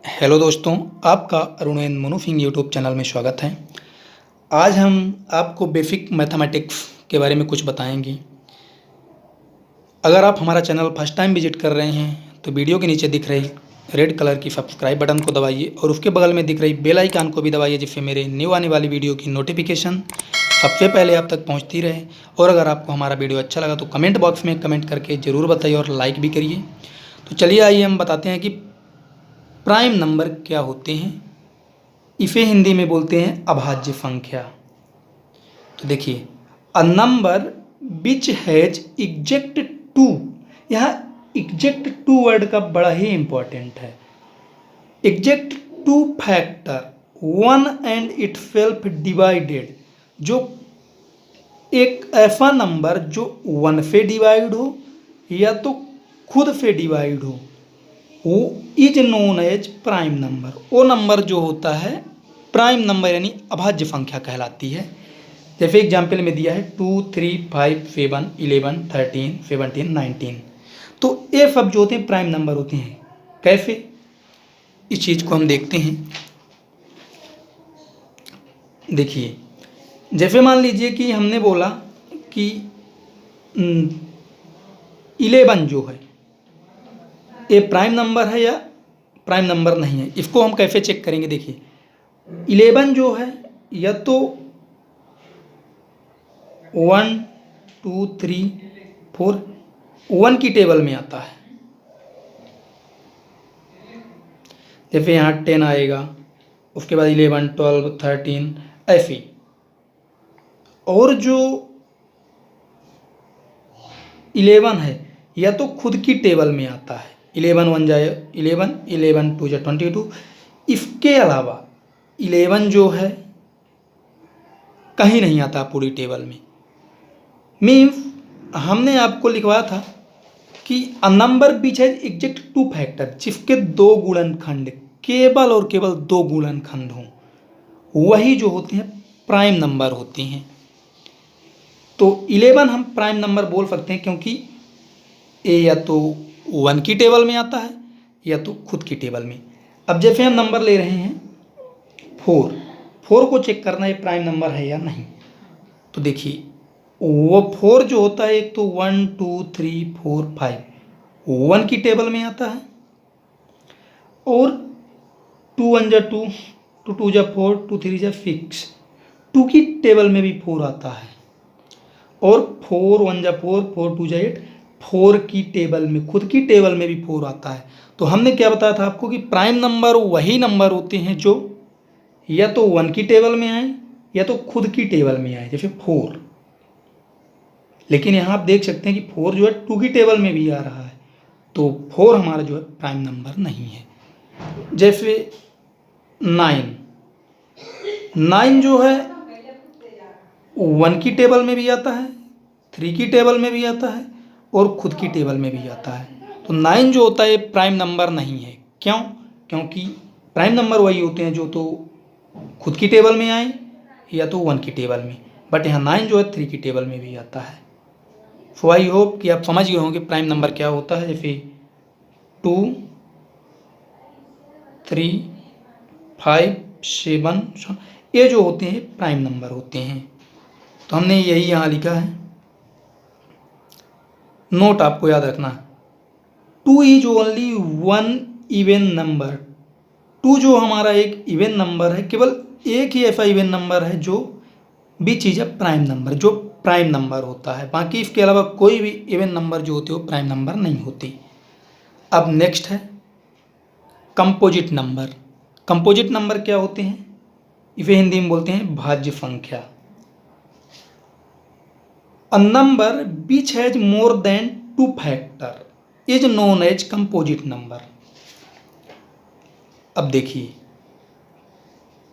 Hello दोस्तों, आपका अरुणेन मोनोफिंग YouTube channel में स्वागत है। आज हम आपको बेसिक मैथमेटिक्स के बारे में कुछ बताएंगे। अगर आप हमारा चैनल फर्स्ट टाइम विजिट कर रहे हैं तो वीडियो के नीचे दिख रही रेड कलर की सब्सक्राइब बटन को दबाइए और उसके बगल में दिख रही बेल आइकन को भी दबाइए, जिससे मेरे न्यू आने वाली वीडियो की नोटिफिकेशन सबसे पहले आप तक पहुंचती रहे। और अगर आपको हमारा वीडियो अच्छा लगा तो कमेंट बॉक्स में कमेंट करके ज़रूर बताइए और लाइक भी करिए। तो चलिए आइए हम बताते हैं कि प्राइम नंबर क्या होते हैं। इसे हिंदी में बोलते हैं अभाज्य संख्या। तो देखिए, a number which has exact two, यहाँ एग्जैक्ट टू वर्ड का बड़ा ही इंपॉर्टेंट है। Exact two factor one and it self divided, जो एक ऐसा नंबर जो वन से डिवाइड हो या तो खुद से डिवाइड हो, वो is known as prime number. वो नंबर जो होता है प्राइम नंबर यानी अभाज्य संख्या कहलाती है। जैसे एग्जाम्पल में दिया है 2, 3, 5, 7, 11, 13, 17, 19। तो ये सब जो होते हैं प्राइम नंबर होते हैं। कैसे, इस चीज़ को हम देखते हैं। देखिए, जैसे मान लीजिए कि हमने बोला कि 11 जो है ये प्राइम नंबर है या प्राइम नंबर नहीं है। इसको हम कैसे चेक करेंगे? देखिए, 11 जो है या तो 1, 2, 3, 4 1 की टेबल में आता है। जैसे यहाँ 10 आएगा, उसके बाद 11, 12, 13 ऐसे। और जो 11 है या तो खुद की टेबल में आता है, 11 1 जाए 11, 11 2 जाए 22। इसके अलावा 11 जो है कहीं नहीं आता पूरी टेबल में। मीन्स हमने आपको लिखवाया था कि अ number which has exact two factor, जिसके दो गुणनखंड, केवल और केवल दो गुणनखंड हों, वही जो होते हैं प्राइम नंबर होते हैं। तो 11 हम प्राइम नंबर बोल सकते हैं क्योंकि ये या तो 1 की टेबल में आता है या तो खुद की टेबल में। अब जैसे हम नंबर ले रहे हैं 4 को चेक करना है प्राइम नंबर है या नहीं। तो देखिए, वो 4 जो होता है, एक तो 1, 2, 3, 4, 5 1 की टेबल में आता है, और 2 1 जा 2, 2 2 जा 4, 2 3 जा 6 2 की टेबल में भी 4 आता है, और 4 1 जा 4, 4 2 जा 8 4 की टेबल में, खुद की टेबल में भी 4 आता है। तो हमने क्या बताया था आपको कि प्राइम नंबर वही नंबर होते हैं जो या तो 1 की टेबल में आए या तो खुद की टेबल में आए, जैसे 4। लेकिन यहाँ आप देख सकते हैं कि 4 जो है 2 की टेबल में भी आ रहा है, तो 4 हमारा जो है प्राइम नंबर नहीं है। जैसे 9 जो है 1 की टेबल में भी आता है, 3 की टेबल में भी आता है और खुद की टेबल में भी आता है। तो 9 जो होता है प्राइम नंबर नहीं है। क्यों? क्योंकि प्राइम नंबर वही होते हैं जो तो खुद की टेबल में आए या तो 1 की टेबल में, बट यहाँ 9 जो है 3 की टेबल में भी आता है। सो आई होप कि आप समझ गए होंगे प्राइम नंबर क्या होता है। जैसे 2, 3, 5, 7 ये जो होते हैं प्राइम नंबर होते हैं। तो हमने यही यहाँ लिखा है। नोट आपको याद रखना, 2 is only one even number. 2 जो हमारा एक इवन नंबर है, केवल एक ही ऐसा इवन नंबर है जो भी चीज़ है प्राइम नंबर, जो प्राइम नंबर होता है। बाकी इसके अलावा कोई भी इवन नंबर जो होते हो प्राइम नंबर नहीं होती। अब नेक्स्ट है कंपोजिट नंबर। कंपोजिट नंबर क्या होते हैं? इसे हिंदी में बोलते हैं भाज्य संख्या। A number which has more than 2 factor is known as composite number. अब देखिए,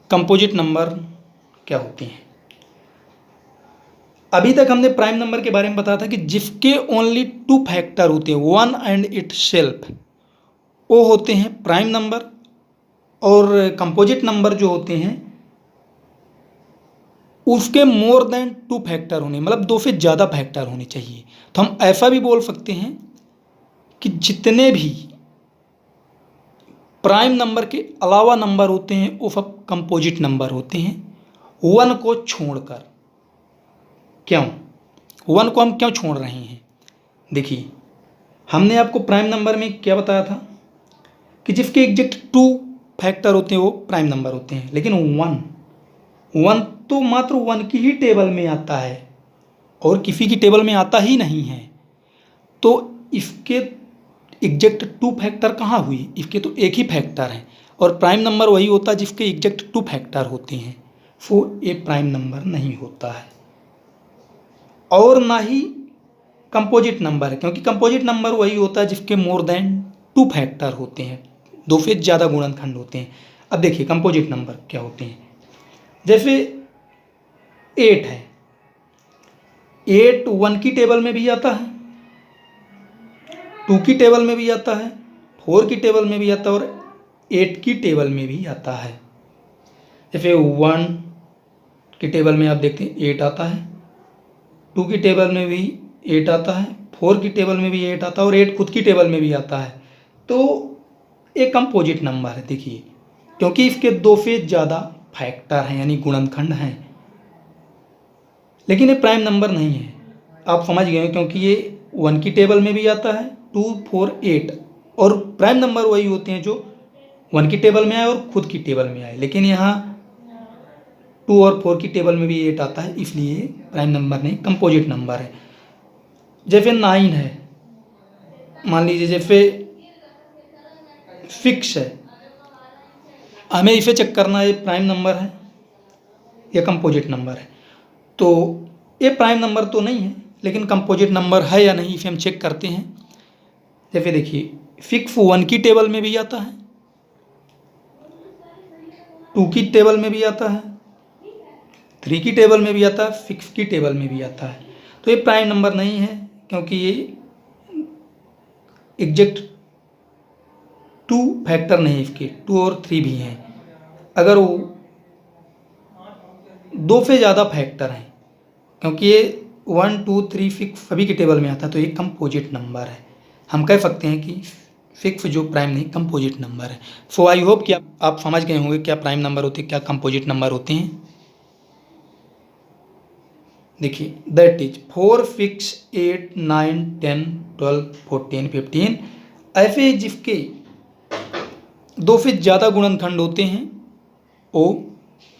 कंपोजिट नंबर क्या होते हैं। अभी तक हमने प्राइम नंबर के बारे में बताया था कि जिसके ओनली 2 फैक्टर होते हैं, 1 एंड इट सेल्फ, वो होते हैं प्राइम नंबर। और कंपोजिट नंबर जो होते हैं उसके मोर देन 2 फैक्टर होने, मतलब 2 से ज़्यादा फैक्टर होने चाहिए। तो हम ऐसा भी बोल सकते हैं कि जितने भी प्राइम नंबर के अलावा नंबर होते हैं वो सब कंपोजिट नंबर होते हैं, 1 को छोड़कर। क्यों 1 को हम क्यों छोड़ रहे हैं? देखिए, हमने आपको प्राइम नंबर में क्या बताया था कि जिसके एग्जैक्ट 2 फैक्टर होते हैं वो प्राइम नंबर होते हैं, लेकिन 1 तो मात्र 1 की ही टेबल में आता है और किसी की टेबल में आता ही नहीं है। तो इसके एग्जैक्ट 2 फैक्टर कहाँ हुई? इसके तो एक ही फैक्टर है और प्राइम नंबर वही होता है जिसके एग्जैक्ट 2 फैक्टर होते हैं, वो ये प्राइम नंबर नहीं होता है। और ना ही कंपोजिट नंबर है, क्योंकि कंपोजिट नंबर वही होता है जिसके मोर देन 2 फैक्टर होते हैं, 2 से ज़्यादा गुणनखंड होते हैं। अब देखिए कंपोजिट नंबर क्या होते हैं। जैसे 8 है, 8 1 की टेबल में भी आता है, 2 की टेबल में भी आता है, 4 की टेबल में भी आता है और 8 की टेबल में भी आता है। जैसे 1 की टेबल में आप देखते हैं 8 आता है, 2 की टेबल में भी 8 आता है, 4 की टेबल में भी 8 आता है और 8 खुद की टेबल में भी आता है। तो एक कंपोजिट नंबर है। देखिए, क्योंकि इसके 2 से ज़्यादा फैक्टर हैं यानी गुणनखंड हैं, लेकिन ये प्राइम नंबर नहीं है। आप समझ गए हो, क्योंकि ये 1 की टेबल में भी आता है, 2 4 8 और प्राइम नंबर वही होते हैं जो 1 की टेबल में आए और खुद की टेबल में आए, लेकिन यहाँ 2 और 4 की टेबल में भी 8 आता है, इसलिए प्राइम नंबर नहीं कंपोजिट नंबर है। जैसे 9 है, मान लीजिए जैसे फिक्स है, हमें इसे चेक करना है प्राइम नंबर है या कंपोजिट नंबर है। तो ये प्राइम नंबर तो नहीं है, लेकिन कंपोजिट नंबर है या नहीं इसे हम चेक करते हैं। जैसे देखिए, फिक्स 1 की टेबल में भी आता है, 2 की टेबल में भी आता है, 3 की टेबल में भी आता है, 6 की टेबल में भी आता है। तो ये प्राइम नंबर नहीं है, क्योंकि ये एग्जैक्ट 2 फैक्टर नहीं है, इसके 2 और 3 भी हैं। अगर वो 2 से ज़्यादा फैक्टर हैं, क्योंकि ये 1 2 3 6 सभी की टेबल में आता है, तो ये कंपोजिट नंबर है। हम कह सकते हैं कि 6 जो प्राइम नहीं कंपोजिट नंबर है। सो आई होप कि आप समझ गए होंगे क्या प्राइम नंबर होते हैं, क्या कंपोजिट नंबर होते हैं। देखिए, दैट इज 4 6 8 9 10 12 14 15 ऐसे जिसके 2 से ज़्यादा गुणनखंड होते हैं वो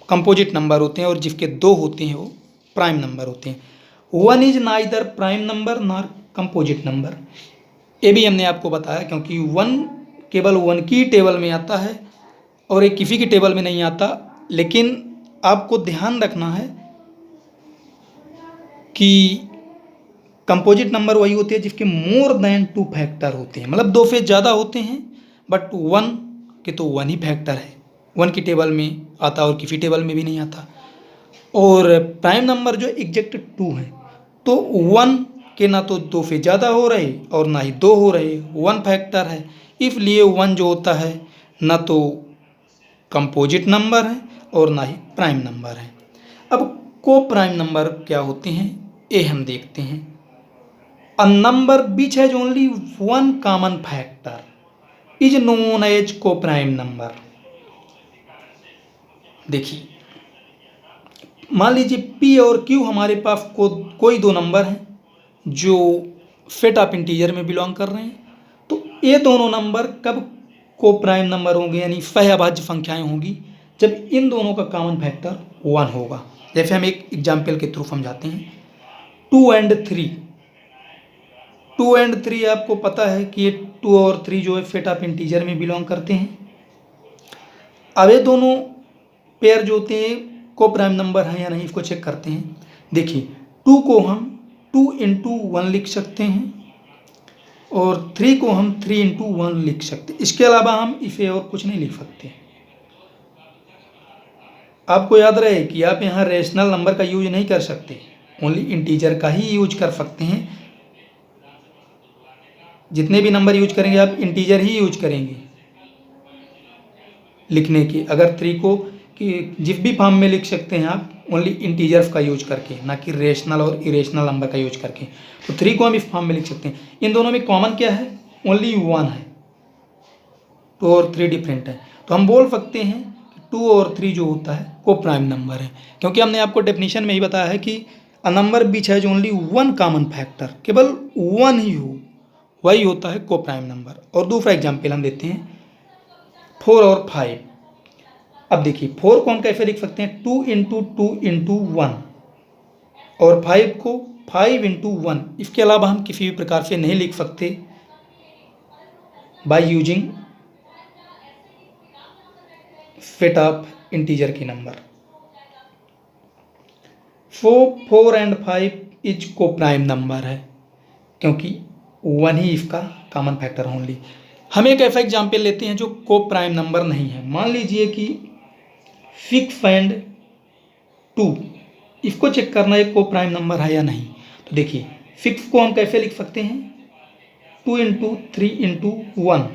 कंपोजिट नंबर होते हैं और जिसके 2 होते हैं वो प्राइम नंबर होते हैं। 1 is neither prime number nor composite number, ये भी हमने आपको बताया, क्योंकि 1 केवल 1 की टेबल में आता है और एक किसी की टेबल में नहीं आता। लेकिन आपको ध्यान रखना है कि कंपोजिट नंबर वही होते हैं जिसके मोर देन 2 फैक्टर होते हैं, मतलब 2 से ज़्यादा होते हैं, बट 1 के तो 1 ही फैक्टर है, 1 की टेबल में आता और किसी टेबल में भी नहीं आता। और प्राइम नंबर जो एग्जैक्ट 2 है, तो 1 के ना तो 2 से ज़्यादा हो रहे और ना ही 2 हो रहे, 1 फैक्टर है, इसलिए 1 जो होता है ना तो कंपोजिट नंबर है और ना ही प्राइम नंबर है। अब को प्राइम नंबर क्या होते हैं ये हम देखते हैं। A number which has only 1 common factor is known as coprime number. देखिए, मान लीजिए P और Q हमारे पास कोई 2 नंबर हैं जो सेट ऑफ इंटीजर में बिलोंग कर रहे हैं, तो ये दोनों नंबर कब को प्राइम नंबर होंगे, यानी सहअभाज्य संख्याएं होंगी, जब इन दोनों का कॉमन फैक्टर 1 होगा। जैसे हम एक एग्जाम्पल के थ्रू समझाते हैं। 2 and 3, 2 and 3 आपको पता है कि ये 2 और 3 जो है सेट ऑफ इंटीजर में बिलोंग करते हैं। अब ये दोनों पेयर जो होते हैं को प्राइम नंबर है या नहीं, इसको चेक करते हैं। देखिए, 2 को हम 2 into 1 लिख सकते हैं और 3 को हम 3 into 1 लिख सकते हैं। इसके अलावा हम इसे और कुछ नहीं लिख सकते। आपको याद रहे कि आप यहाँ रेशनल नंबर का यूज नहीं कर सकते, ओनली इंटीजर का ही यूज कर सकते हैं। जितने भी नंबर यूज करेंगे आप इंटीजर ही यूज करेंगे लिखने की। अगर 3 को कि जिस भी फॉर्म में लिख सकते हैं आप ओनली इंटीजर्स का यूज करके, ना कि रेशनल और इरेशनल नंबर का यूज करके। तो 3 को हम इस फॉर्म में लिख सकते हैं। इन दोनों में कॉमन क्या है? ओनली 1 है। 2 और 3 डिफरेंट है, तो हम बोल सकते हैं कि 2 और 3 जो होता है को प्राइम नंबर है, क्योंकि हमने आपको डेफिनेशन में ही बताया है कि अ number which has only one common factor, केवल वन ही हो वही होता है को प्राइम नंबर। और दूसरा एग्जाम्पल हम देते हैं 4 और 5। अब देखिए 4 को हम कैसे लिख सकते हैं, 2 इंटू 2 इंटू 1, और 5 को 5 इंटू 1। इसके अलावा हम किसी भी प्रकार से नहीं लिख सकते by using set of integer की नंबर। 4 एंड 5 इज को प्राइम नंबर है, क्योंकि 1 ही इसका कॉमन फैक्टर ओनली। हम एक ऐसा एग्जाम्पल लेते हैं जो को प्राइम नंबर नहीं है। मान लीजिए कि 6 एंड 2, इसको चेक करना है को प्राइम नंबर है या नहीं। तो देखिए 6 को हम कैसे लिख सकते हैं, 2 इंटू 3 इंटू 1,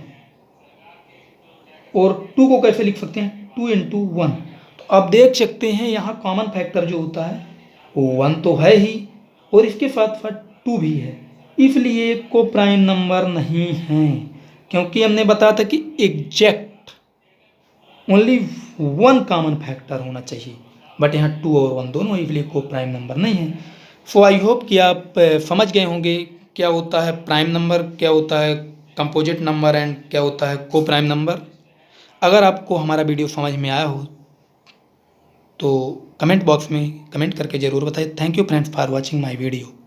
और 2 को कैसे लिख सकते हैं, 2 इंटू 1। तो आप देख सकते हैं यहाँ कॉमन फैक्टर जो होता है वो 1 तो है ही, और इसके साथ साथ 2 भी है, इसलिए को प्राइम नंबर नहीं है। क्योंकि हमने बताया था कि एग्जैक्ट ओनली 1 कॉमन फैक्टर होना चाहिए, बट यहाँ 2 और 1 दोनों, इसलिए को प्राइम नंबर नहीं है। सो आई होप कि आप समझ गए होंगे क्या होता है प्राइम नंबर, क्या होता है कंपोजिट नंबर, एंड क्या होता है को प्राइम नंबर। अगर आपको हमारा वीडियो समझ में आया हो तो कमेंट बॉक्स में कमेंट करके ज़रूर बताइए। Thank you friends for watching my video.